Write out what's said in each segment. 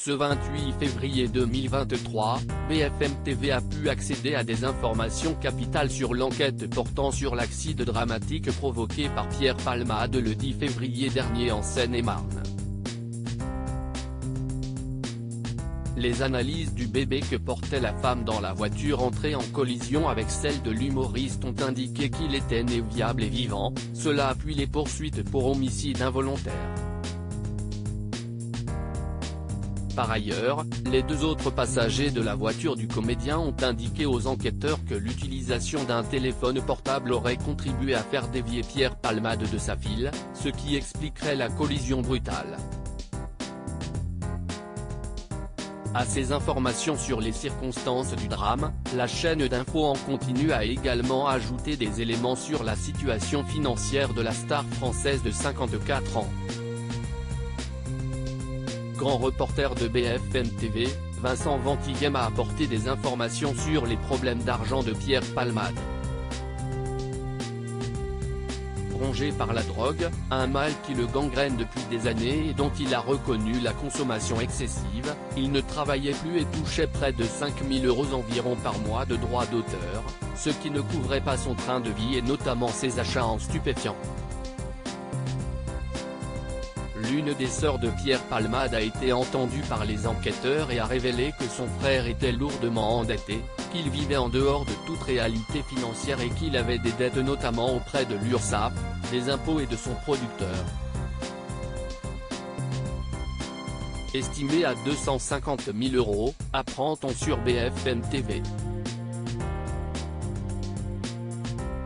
Ce 28 février 2023, BFM TV a pu accéder à des informations capitales sur l'enquête portant sur l'accident dramatique provoqué par Pierre Palmade le 10 février dernier en Seine-et-Marne. Les analyses du bébé que portait la femme dans la voiture entrée en collision avec celle de l'humoriste ont indiqué qu'il était né viable et vivant, cela appuie les poursuites pour homicide involontaire. Par ailleurs, les deux autres passagers de la voiture du comédien ont indiqué aux enquêteurs que l'utilisation d'un téléphone portable aurait contribué à faire dévier Pierre Palmade de sa file, ce qui expliquerait la collision brutale. À ces informations sur les circonstances du drame, la chaîne d'infos en continu a également ajouté des éléments sur la situation financière de la star française de 54 ans. Grand reporter de BFM TV, Vincent Ventighem a apporté des informations sur les problèmes d'argent de Pierre Palmade. Rongé par la drogue, un mal qui le gangrène depuis des années et dont il a reconnu la consommation excessive, il ne travaillait plus et touchait près de 5 000 € environ par mois de droits d'auteur, ce qui ne couvrait pas son train de vie et notamment ses achats en stupéfiants. L'une des sœurs de Pierre Palmade a été entendue par les enquêteurs et a révélé que son frère était lourdement endetté, qu'il vivait en dehors de toute réalité financière et qu'il avait des dettes notamment auprès de l'URSSAF, des impôts et de son producteur. Estimé à 250 000 €, apprend-on sur BFM TV.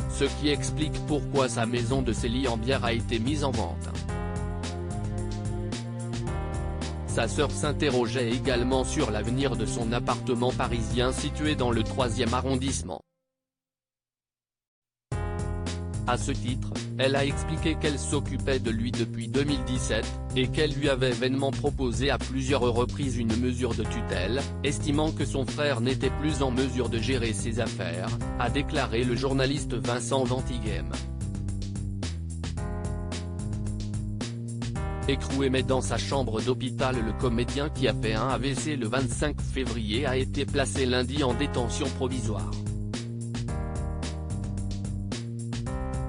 Ce qui explique pourquoi sa maison de Célie-en-Bière a été mise en vente. Sa sœur s'interrogeait également sur l'avenir de son appartement parisien situé dans le 3e arrondissement. À ce titre, elle a expliqué qu'elle s'occupait de lui depuis 2017, et qu'elle lui avait vainement proposé à plusieurs reprises une mesure de tutelle, estimant que son frère n'était plus en mesure de gérer ses affaires, a déclaré le journaliste Vincent Ventighem. Écroué mais dans sa chambre d'hôpital, le comédien qui a fait un AVC le 25 février a été placé lundi en détention provisoire.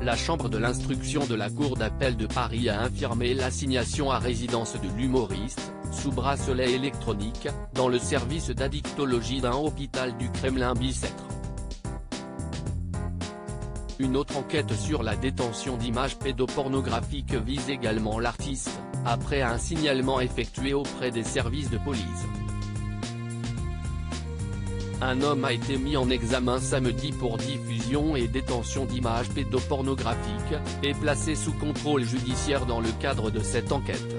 La chambre de l'instruction de la Cour d'appel de Paris a infirmé l'assignation à résidence de l'humoriste, sous bracelet électronique, dans le service d'addictologie d'un hôpital du Kremlin-Bicêtre. Une autre enquête sur la détention d'images pédopornographiques vise également l'artiste, après un signalement effectué auprès des services de police. Un homme a été mis en examen samedi pour diffusion et détention d'images pédopornographiques, et placé sous contrôle judiciaire dans le cadre de cette enquête.